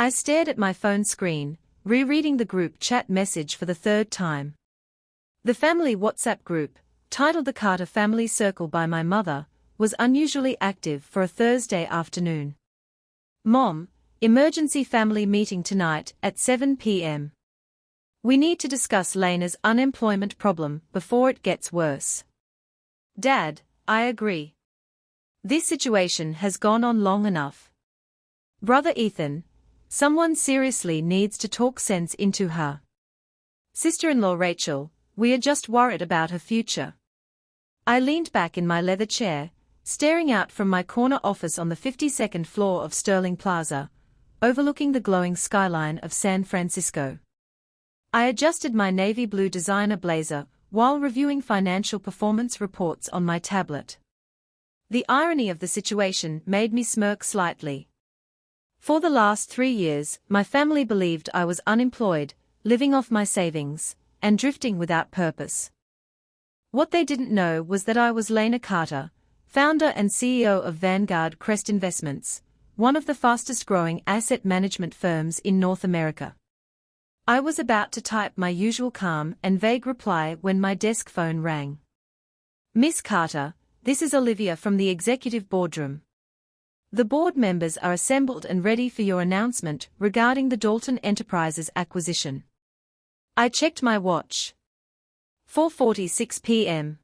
I stared at my phone screen, rereading the group chat message for the third time. The family WhatsApp group, titled the Carter Family Circle by my mother, was unusually active for a Thursday afternoon. Mom, emergency family meeting tonight at 7 p.m. We need to discuss Lena's unemployment problem before it gets worse. Dad, I agree. This situation has gone on long enough. Brother Ethan, someone seriously needs to talk sense into her. Sister-in-law Rachel, we are just worried about her future. I leaned back in my leather chair, staring out from my corner office on the 52nd floor of Sterling Plaza, overlooking the glowing skyline of San Francisco. I adjusted my navy blue designer blazer while reviewing financial performance reports on my tablet. The irony of the situation made me smirk slightly. For the last 3 years, my family believed I was unemployed, living off my savings, and drifting without purpose. What they didn't know was that I was Lena Carter, founder and CEO of Vanguard Crest Investments, one of the fastest-growing asset management firms in North America. I was about to type my usual calm and vague reply when my desk phone rang. Miss Carter, this is Olivia from the executive boardroom. The board members are assembled and ready for your announcement regarding the Dalton Enterprises acquisition. I checked my watch. 4:46 p.m.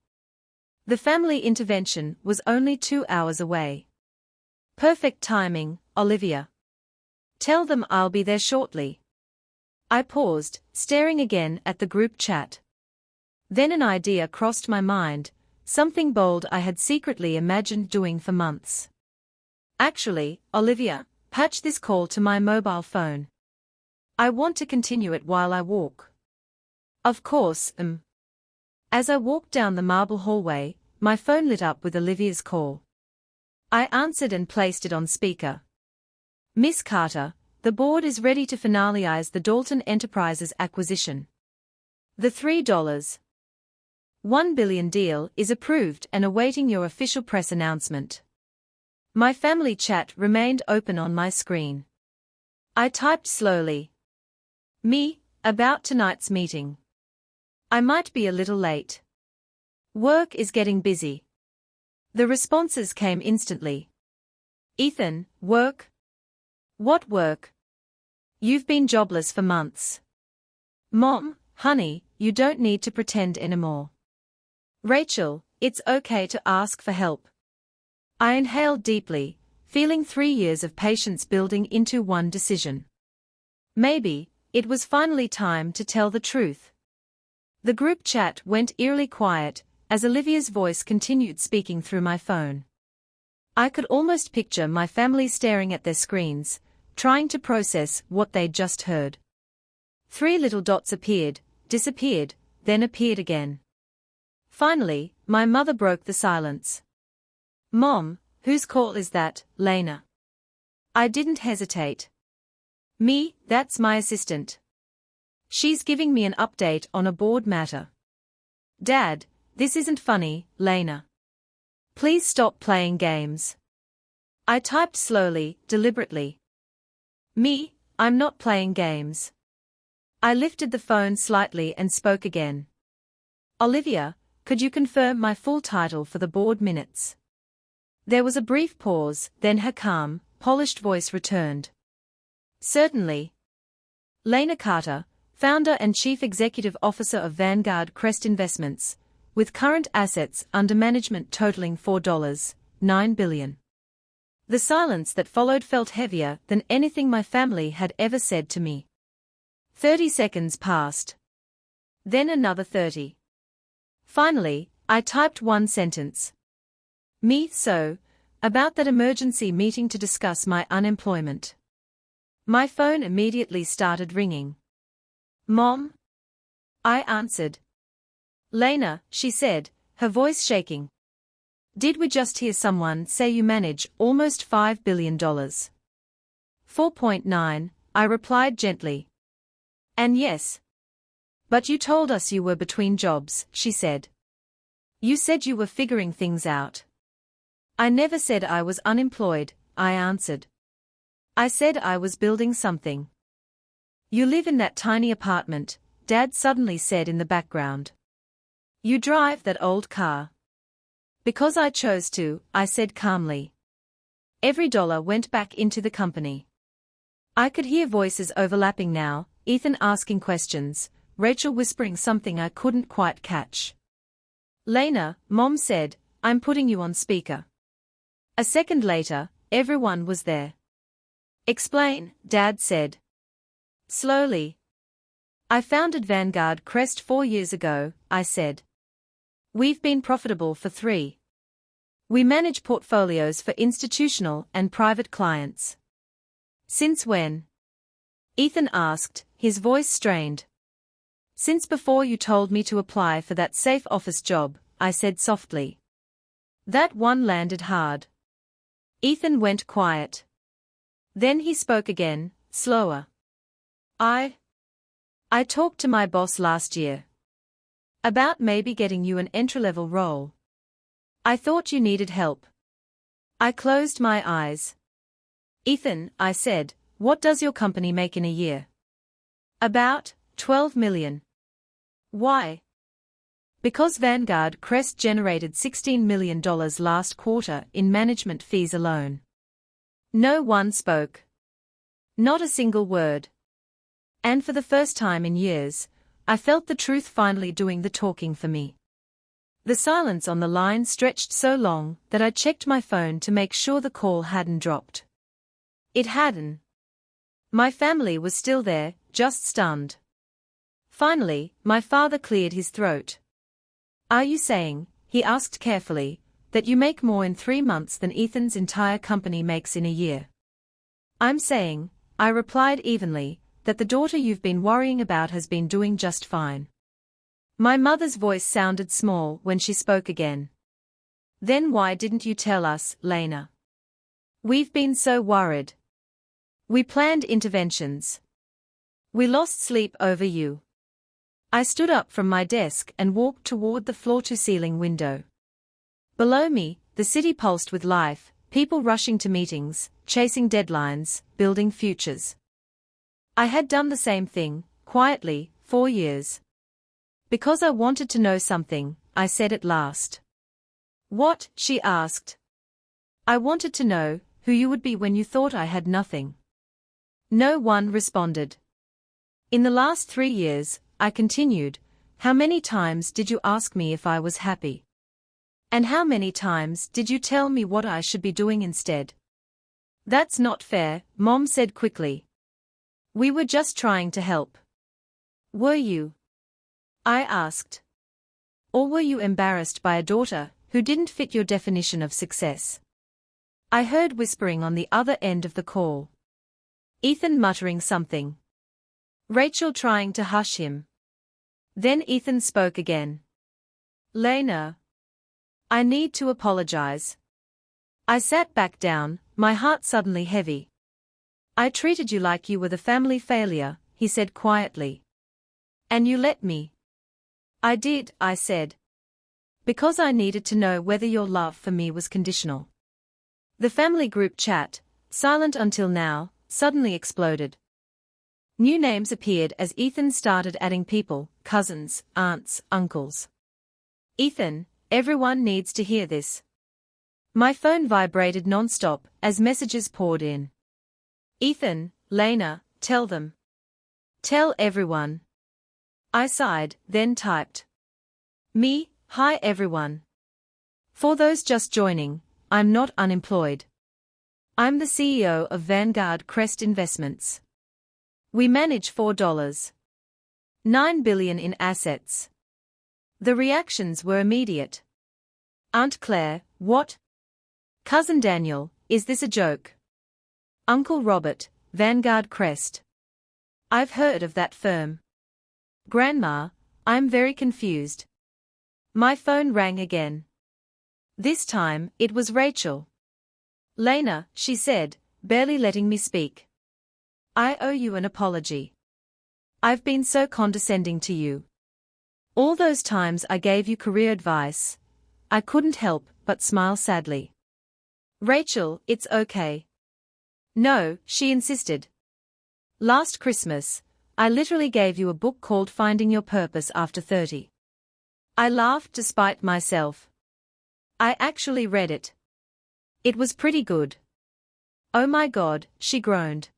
The family intervention was only 2 hours away. Perfect timing, Olivia. Tell them I'll be there shortly. I paused, staring again at the group chat. Then an idea crossed my mind, something bold I had secretly imagined doing for months. Actually, Olivia, patch this call to my mobile phone. I want to continue it while I walk. Of course, As I walked down the marble hallway, my phone lit up with Olivia's call. I answered and placed it on speaker. Miss Carter, the board is ready to finalize the Dalton Enterprises acquisition. The $3.1 billion deal is approved and awaiting your official press announcement. My family chat remained open on my screen. I typed slowly. Me, about tonight's meeting. I might be a little late. Work is getting busy. The responses came instantly. Ethan, work? What work? You've been jobless for months. Mom, honey, you don't need to pretend anymore. Rachel, it's okay to ask for help. I inhaled deeply, feeling 3 years of patience building into one decision. Maybe, it was finally time to tell the truth. The group chat went eerily quiet, as Olivia's voice continued speaking through my phone. I could almost picture my family staring at their screens, trying to process what they'd just heard. 3 little dots appeared, disappeared, then appeared again. Finally, my mother broke the silence. Mom, whose call is that, Lena? I didn't hesitate. Me, that's my assistant. She's giving me an update on a board matter. Dad, this isn't funny, Lena. Please stop playing games. I typed slowly, deliberately. Me, I'm not playing games. I lifted the phone slightly and spoke again. Olivia, could you confirm my full title for the board minutes? There was a brief pause, then her calm, polished voice returned. Certainly. Lena Carter, founder and chief executive officer of Vanguard Crest Investments, with current assets under management totaling $4.9 billion. The silence that followed felt heavier than anything my family had ever said to me. 30 seconds passed. Then another 30. Finally, I typed one sentence. About that emergency meeting to discuss my unemployment. My phone immediately started ringing. Mom? I answered. Lena, she said, her voice shaking. Did we just hear someone say you manage almost $5 billion? 4.9, I replied gently. And yes. But you told us you were between jobs, she said. You said you were figuring things out. I never said I was unemployed, I answered. I said I was building something. You live in that tiny apartment, Dad suddenly said in the background. You drive that old car. Because I chose to, I said calmly. Every dollar went back into the company. I could hear voices overlapping now, Ethan asking questions, Rachel whispering something I couldn't quite catch. Lena, Mom said, I'm putting you on speaker. A second later, everyone was there. Explain, Dad said. Slowly. I founded Vanguard Crest 4 years ago, I said. We've been profitable for 3. We manage portfolios for institutional and private clients. Since when? Ethan asked, his voice strained. Since before you told me to apply for that safe office job, I said softly. That one landed hard. Ethan went quiet. Then he spoke again, slower. I talked to my boss last year. About maybe getting you an entry-level role. I thought you needed help. I closed my eyes. Ethan, I said, what does your company make in a year? About $12 million. Why? Because Vanguard Crest generated $16 million last quarter in management fees alone. No one spoke. Not a single word. And for the first time in years, I felt the truth finally doing the talking for me. The silence on the line stretched so long that I checked my phone to make sure the call hadn't dropped. It hadn't. My family was still there, just stunned. Finally, my father cleared his throat. Are you saying, he asked carefully, that you make more in 3 months than Ethan's entire company makes in a year? I'm saying, I replied evenly, that the daughter you've been worrying about has been doing just fine. My mother's voice sounded small when she spoke again. Then why didn't you tell us, Lena? We've been so worried. We planned interventions. We lost sleep over you. I stood up from my desk and walked toward the floor-to-ceiling window. Below me, the city pulsed with life, people rushing to meetings, chasing deadlines, building futures. I had done the same thing, quietly, 4 years. Because I wanted to know something, I said at last. What? She asked. I wanted to know who you would be when you thought I had nothing. No one responded. In the last 3 years, I continued, how many times did you ask me if I was happy? And how many times did you tell me what I should be doing instead? That's not fair, Mom said quickly. We were just trying to help. Were you? I asked. Or were you embarrassed by a daughter who didn't fit your definition of success? I heard whispering on the other end of the call. Ethan muttering something. Rachel trying to hush him. Then Ethan spoke again. Lena. I need to apologize. I sat back down, my heart suddenly heavy. I treated you like you were the family failure, he said quietly. And you let me. I did, I said. Because I needed to know whether your love for me was conditional. The family group chat, silent until now, suddenly exploded. New names appeared as Ethan started adding people, cousins, aunts, uncles. Ethan, everyone needs to hear this. My phone vibrated non-stop as messages poured in. Ethan, Lena, tell them. Tell everyone. I sighed, then typed. Me, hi everyone. For those just joining, I'm not unemployed. I'm the CEO of Vanguard Crest Investments. We manage $4.9 billion in assets. The reactions were immediate. Aunt Claire, what? Cousin Daniel, is this a joke? Uncle Robert, Vanguard Crest. I've heard of that firm. Grandma, I'm very confused. My phone rang again. This time, it was Rachel. Lena, she said, barely letting me speak. I owe you an apology. I've been so condescending to you. All those times I gave you career advice, I couldn't help but smile sadly. Rachel, it's okay. No, she insisted. Last Christmas, I literally gave you a book called Finding Your Purpose After 30. I laughed despite myself. I actually read it. It was pretty good. Oh my God, she groaned.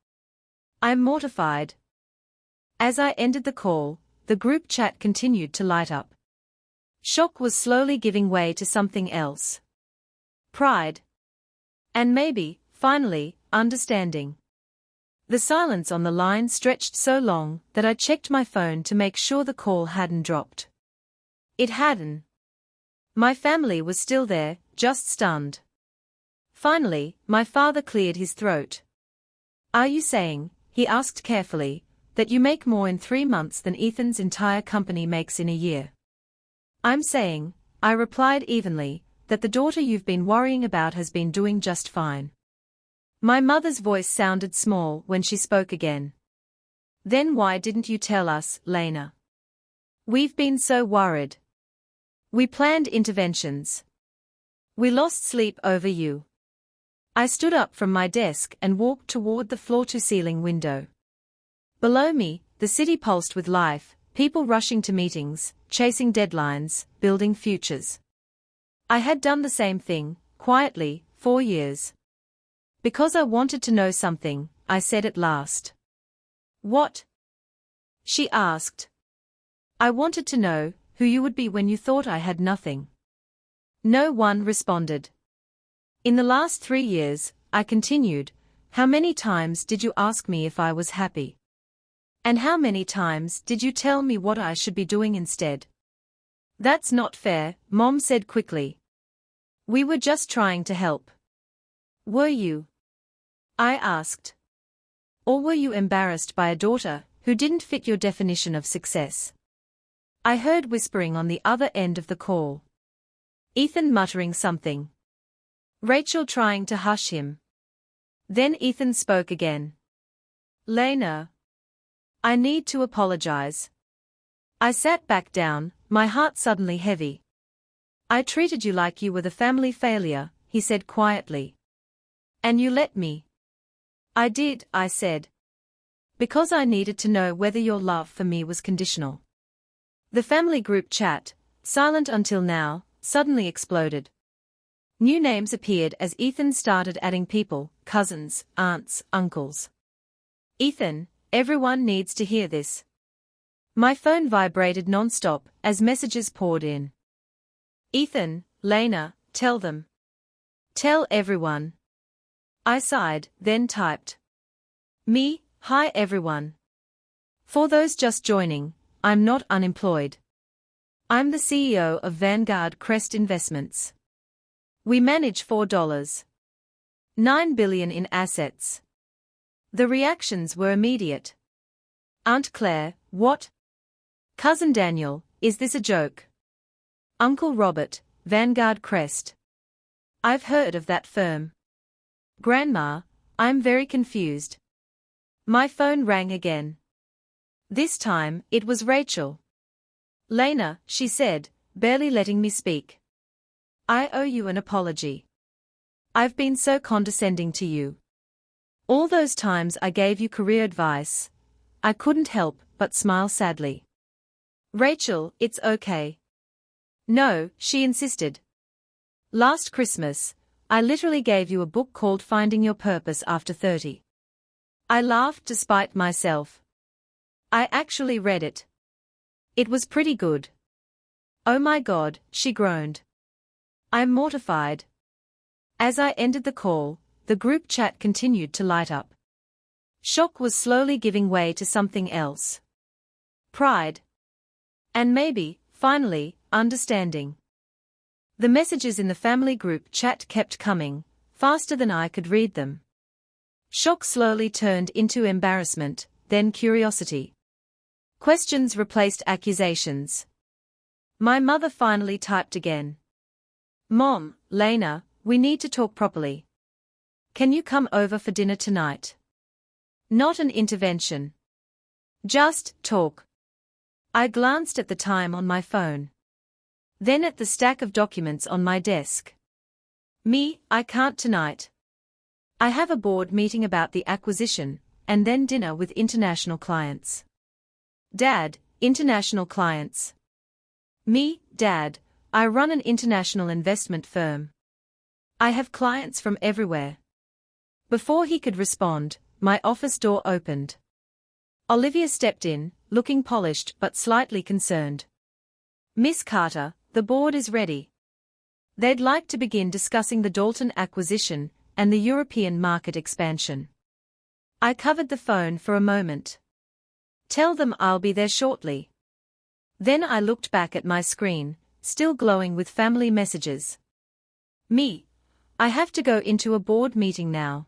I'm mortified. As I ended the call, the group chat continued to light up. Shock was slowly giving way to something else. Pride. And maybe, finally, understanding. The silence on the line stretched so long that I checked my phone to make sure the call hadn't dropped. It hadn't. My family was still there, just stunned. Finally, my father cleared his throat. Are you saying, he asked carefully, that you make more in 3 months than Ethan's entire company makes in a year? I'm saying, I replied evenly, that the daughter you've been worrying about has been doing just fine. My mother's voice sounded small when she spoke again. Then why didn't you tell us, Lena? We've been so worried. We planned interventions. We lost sleep over you. I stood up from my desk and walked toward the floor-to-ceiling window. Below me, the city pulsed with life, people rushing to meetings, chasing deadlines, building futures. I had done the same thing, quietly, for years. Because I wanted to know something, I said at last. What? She asked. I wanted to know who you would be when you thought I had nothing. No one responded. In the last 3 years, I continued, how many times did you ask me if I was happy? And how many times did you tell me what I should be doing instead? That's not fair, Mom said quickly. We were just trying to help. Were you? I asked. Or were you embarrassed by a daughter who didn't fit your definition of success? I heard whispering on the other end of the call. Ethan muttering something. Rachel trying to hush him. Then Ethan spoke again. Lena. I need to apologize. I sat back down, my heart suddenly heavy. I treated you like you were the family failure, he said quietly. And you let me. I did, I said. Because I needed to know whether your love for me was conditional. The family group chat, silent until now, suddenly exploded. New names appeared as Ethan started adding people, cousins, aunts, uncles. Ethan, everyone needs to hear this. My phone vibrated non-stop as messages poured in. Ethan, Lena, tell them. Tell everyone. I sighed, then typed. Me, hi everyone. For those just joining, I'm not unemployed. I'm the CEO of Vanguard Crest Investments. We manage $4.9 billion in assets. The reactions were immediate. Aunt Claire, what? Cousin Daniel, is this a joke? Uncle Robert, Vanguard Crest. I've heard of that firm. Grandma, I'm very confused. My phone rang again. This time, it was Rachel. Lena, she said, barely letting me speak. I owe you an apology. I've been so condescending to you. All those times I gave you career advice, I couldn't help but smile sadly. Rachel, it's okay. No, she insisted. Last Christmas, I literally gave you a book called Finding Your Purpose After 30. I laughed despite myself. I actually read it. It was pretty good. Oh my God, she groaned. I'm mortified. As I ended the call, the group chat continued to light up. Shock was slowly giving way to something else. Pride. And maybe, finally, understanding. The messages in the family group chat kept coming, faster than I could read them. Shock slowly turned into embarrassment, then curiosity. Questions replaced accusations. My mother finally typed again. Mom, Lena, we need to talk properly. Can you come over for dinner tonight? Not an intervention. Just talk. I glanced at the time on my phone. Then at the stack of documents on my desk. Me, I can't tonight. I have a board meeting about the acquisition, and then dinner with international clients. Dad, international clients. Me, Dad, I run an international investment firm. I have clients from everywhere. Before he could respond, my office door opened. Olivia stepped in, looking polished but slightly concerned. Miss Carter, the board is ready. They'd like to begin discussing the Dalton acquisition and the European market expansion. I covered the phone for a moment. Tell them I'll be there shortly. Then I looked back at my screen, still glowing with family messages. Me. I have to go into a board meeting now.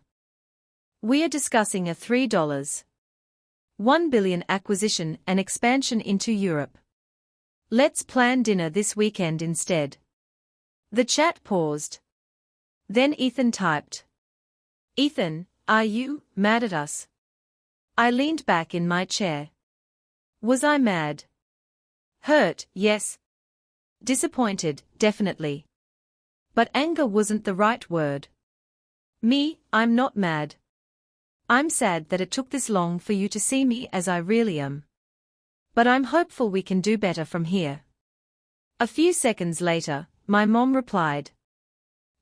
We are discussing a $3.1 billion acquisition and expansion into Europe. Let's plan dinner this weekend instead. The chat paused. Then Ethan typed. Ethan, are you mad at us? I leaned back in my chair. Was I mad? Hurt, yes. Disappointed, definitely. But anger wasn't the right word. Me, I'm not mad. I'm sad that it took this long for you to see me as I really am. But I'm hopeful we can do better from here. A few seconds later, my mom replied.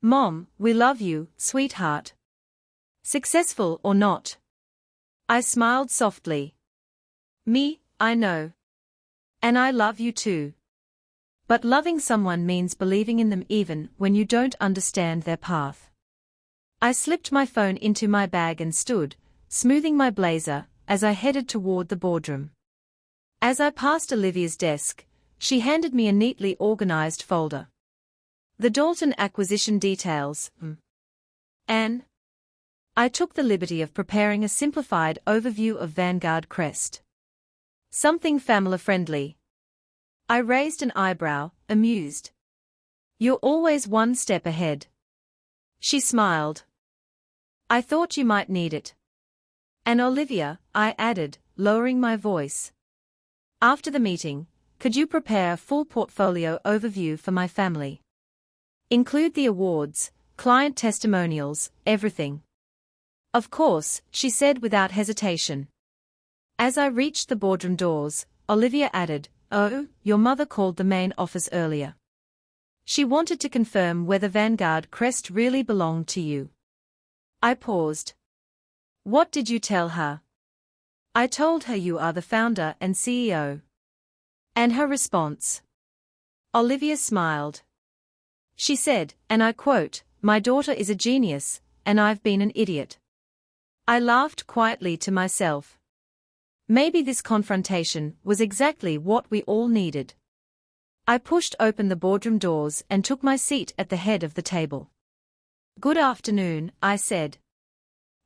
Mom, we love you, sweetheart. Successful or not. I smiled softly. Me, I know. And I love you too. But loving someone means believing in them even when you don't understand their path. I slipped my phone into my bag and stood, smoothing my blazer, as I headed toward the boardroom. As I passed Olivia's desk, she handed me a neatly organized folder. The Dalton acquisition details. Anne. I took the liberty of preparing a simplified overview of Vanguard Crest. Something family-friendly. I raised an eyebrow, amused. You're always one step ahead. She smiled. I thought you might need it. And Olivia, I added, lowering my voice. After the meeting, could you prepare a full portfolio overview for my family? Include the awards, client testimonials, everything. Of course, she said without hesitation. As I reached the boardroom doors, Olivia added, Oh, your mother called the main office earlier. She wanted to confirm whether Vanguard Crest really belonged to you. I paused. What did you tell her? I told her you are the founder and CEO. And her response? Olivia smiled. She said, and I quote, My daughter is a genius, and I've been an idiot. I laughed quietly to myself. Maybe this confrontation was exactly what we all needed. I pushed open the boardroom doors and took my seat at the head of the table. Good afternoon, I said.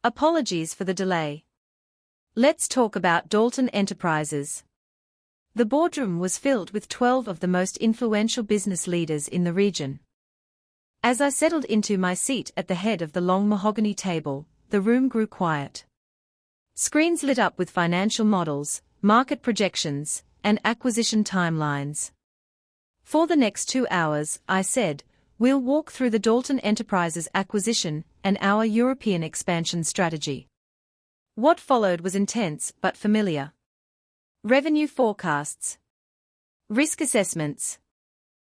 Apologies for the delay. Let's talk about Dalton Enterprises. The boardroom was filled with 12 of the most influential business leaders in the region. As I settled into my seat at the head of the long mahogany table, the room grew quiet. Screens lit up with financial models, market projections, and acquisition timelines. For the next 2 hours, I said, we'll walk through the Dalton Enterprises acquisition and our European expansion strategy. What followed was intense but familiar. Revenue forecasts. Risk assessments.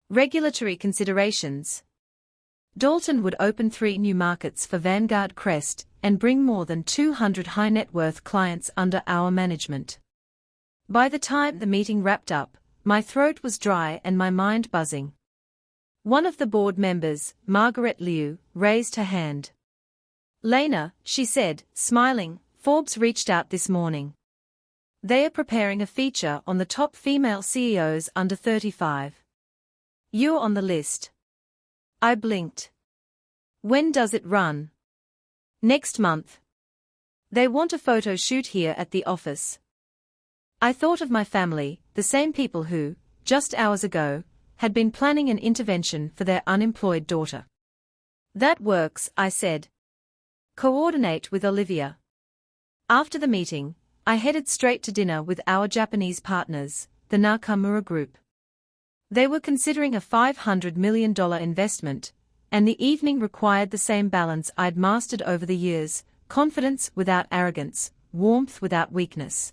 Regulatory considerations. Dalton would open 3 new markets for Vanguard Crest and bring more than 200 high-net-worth clients under our management. By the time the meeting wrapped up, my throat was dry and my mind buzzing. One of the board members, Margaret Liu, raised her hand. Lena, she said, smiling, Forbes reached out this morning. They are preparing a feature on the top female CEOs under 35. You're on the list. I blinked. When does it run? Next month. They want a photo shoot here at the office. I thought of my family, the same people who, just hours ago, had been planning an intervention for their unemployed daughter. That works, I said. Coordinate with Olivia. After the meeting, I headed straight to dinner with our Japanese partners, the Nakamura Group. They were considering a $500 million investment, and the evening required the same balance I'd mastered over the years: confidence without arrogance, warmth without weakness.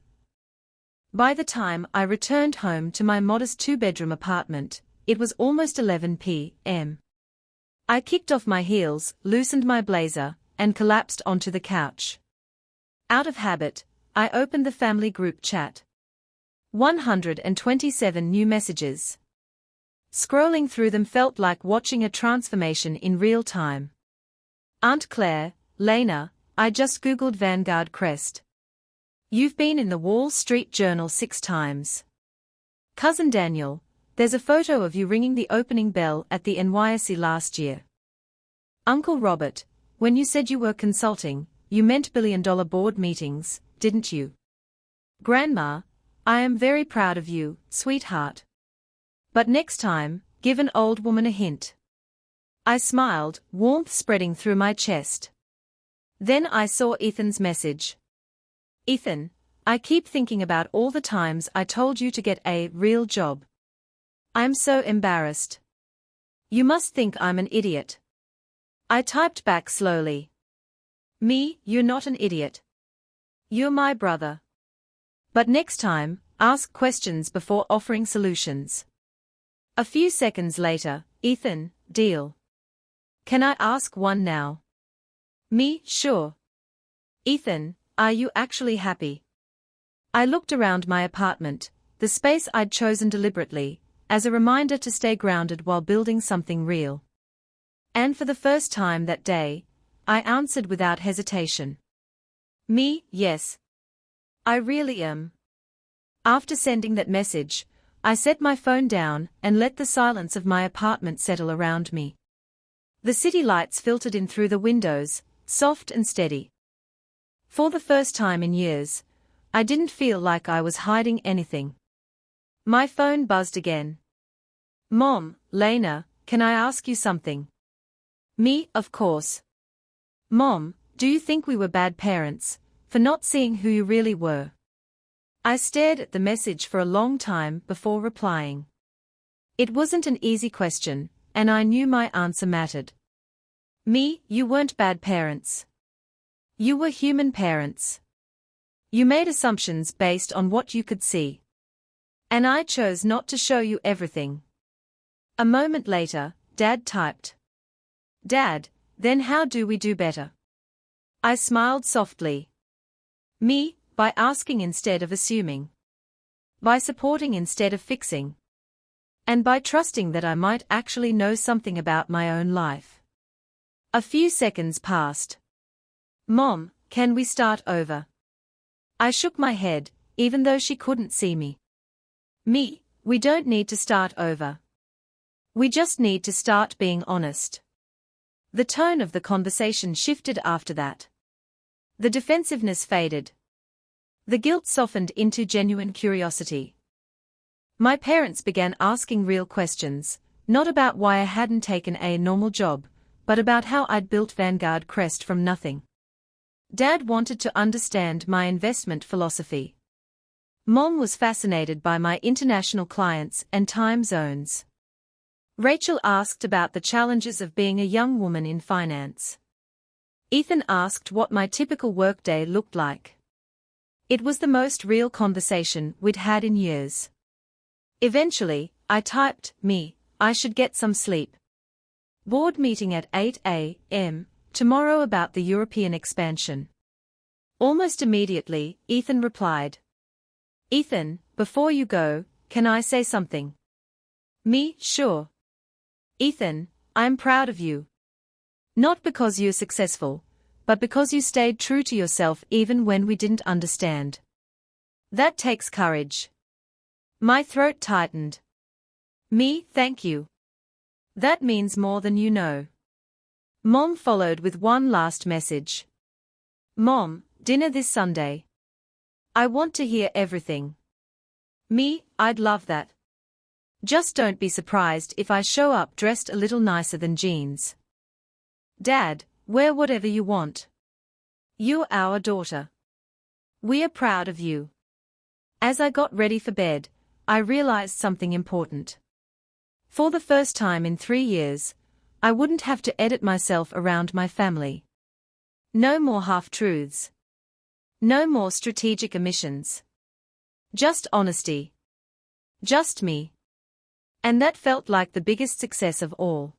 By the time I returned home to my modest two-bedroom apartment, it was almost 11 p.m. I kicked off my heels, loosened my blazer, and collapsed onto the couch. Out of habit, I opened the family group chat. 127 new messages. Scrolling through them felt like watching a transformation in real time. Aunt Claire, Lena, I just googled Vanguard Crest. You've been in the Wall Street Journal 6 times. Cousin Daniel, there's a photo of you ringing the opening bell at the NYSE last year. Uncle Robert, when you said you were consulting, you meant billion-dollar board meetings, didn't you? Grandma, I am very proud of you, sweetheart. But next time, give an old woman a hint. I smiled, warmth spreading through my chest. Then I saw Ethan's message. Ethan, I keep thinking about all the times I told you to get a real job. I'm so embarrassed. You must think I'm an idiot. I typed back slowly. Me, you're not an idiot. You're my brother. But next time, ask questions before offering solutions. A few seconds later, Ethan, deal. Can I ask one now? Me, sure. Ethan, are you actually happy? I looked around my apartment, the space I'd chosen deliberately, as a reminder to stay grounded while building something real. And for the first time that day, I answered without hesitation. Me, yes. I really am. After sending that message, I set my phone down and let the silence of my apartment settle around me. The city lights filtered in through the windows, soft and steady. For the first time in years, I didn't feel like I was hiding anything. My phone buzzed again. Mom, Lena, can I ask you something? Me, of course. Mom, do you think we were bad parents, for not seeing who you really were? I stared at the message for a long time before replying. It wasn't an easy question, and I knew my answer mattered. Me, you weren't bad parents. You were human parents. You made assumptions based on what you could see. And I chose not to show you everything. A moment later, Dad typed. Dad, then how do we do better? I smiled softly. Me, by asking instead of assuming. By supporting instead of fixing. And by trusting that I might actually know something about my own life. A few seconds passed. Mom, can we start over? I shook my head, even though she couldn't see me. Me, we don't need to start over. We just need to start being honest. The tone of the conversation shifted after that. The defensiveness faded. The guilt softened into genuine curiosity. My parents began asking real questions, not about why I hadn't taken a normal job, but about how I'd built Vanguard Crest from nothing. Dad wanted to understand my investment philosophy. Mom was fascinated by my international clients and time zones. Rachel asked about the challenges of being a young woman in finance. Ethan asked what my typical workday looked like. It was the most real conversation we'd had in years. Eventually, I typed, me, I should get some sleep. Board meeting at 8 a.m. tomorrow about the European expansion. Almost immediately, Ethan replied. Ethan, before you go, can I say something? Me, sure. Ethan, I'm proud of you. Not because you're successful, but because you stayed true to yourself even when we didn't understand. That takes courage. My throat tightened. Me, thank you. That means more than you know. Mom followed with one last message. Mom, dinner this Sunday. I want to hear everything. Me, I'd love that. Just don't be surprised if I show up dressed a little nicer than jeans. Dad, wear whatever you want. You're our daughter. We are proud of you. As I got ready for bed, I realized something important. For the first time in 3 years, I wouldn't have to edit myself around my family. No more half-truths. No more strategic omissions. Just honesty. Just me. And that felt like the biggest success of all.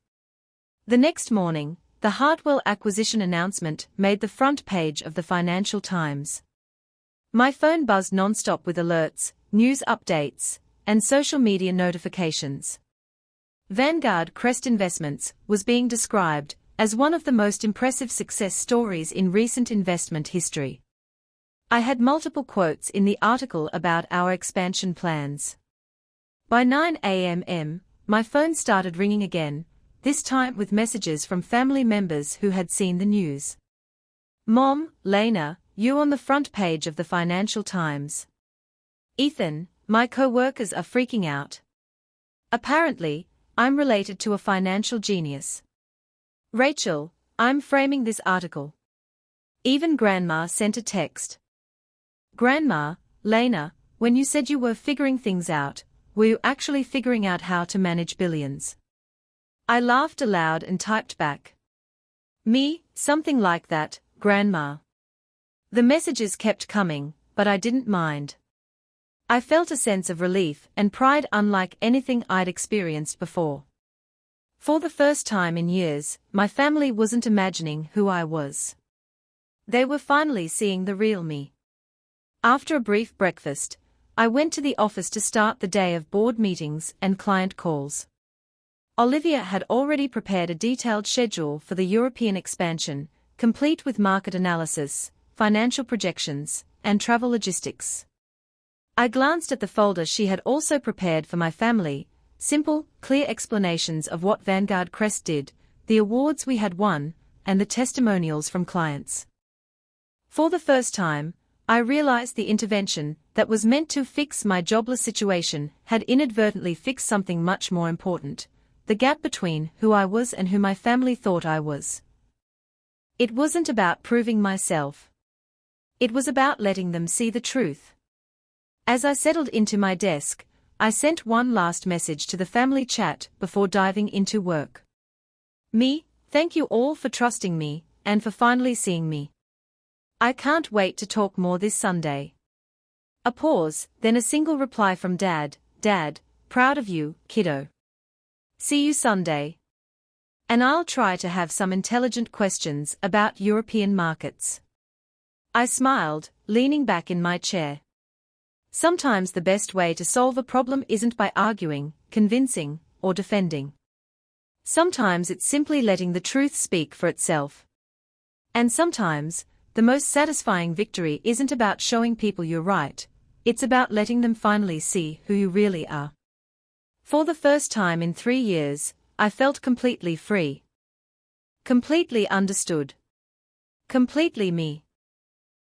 The next morning, the Hartwell acquisition announcement made the front page of the Financial Times. My phone buzzed non-stop with alerts, news updates, and social media notifications. Vanguard Crest Investments was being described as one of the most impressive success stories in recent investment history. I had multiple quotes in the article about our expansion plans. By 9 a.m., my phone started ringing again, this time with messages from family members who had seen the news. "Mom, Lena, you on the front page of the Financial Times." "Ethan, my co-workers are freaking out. Apparently, I'm related to a financial genius." "Rachel, I'm framing this article." Even Grandma sent a text. "Grandma, Lena, when you said you were figuring things out, were you actually figuring out how to manage billions?" I laughed aloud and typed back. "Me, something like that, Grandma." The messages kept coming, but I didn't mind. I felt a sense of relief and pride unlike anything I'd experienced before. For the first time in years, my family wasn't imagining who I was. They were finally seeing the real me. After a brief breakfast, I went to the office to start the day of board meetings and client calls. Olivia had already prepared a detailed schedule for the European expansion, complete with market analysis, financial projections, and travel logistics. I glanced at the folder she had also prepared for my family, simple, clear explanations of what Vanguard Crest did, the awards we had won, and the testimonials from clients. For the first time, I realized the intervention that was meant to fix my jobless situation had inadvertently fixed something much more important, the gap between who I was and who my family thought I was. It wasn't about proving myself. It was about letting them see the truth. As I settled into my desk, I sent one last message to the family chat before diving into work. "Me, thank you all for trusting me, and for finally seeing me. I can't wait to talk more this Sunday." A pause, then a single reply from Dad, "Dad, proud of you, kiddo. See you Sunday. And I'll try to have some intelligent questions about European markets." I smiled, leaning back in my chair. Sometimes the best way to solve a problem isn't by arguing, convincing, or defending. Sometimes it's simply letting the truth speak for itself. And sometimes, the most satisfying victory isn't about showing people you're right, it's about letting them finally see who you really are. For the first time in 3 years, I felt completely free. Completely understood. Completely me.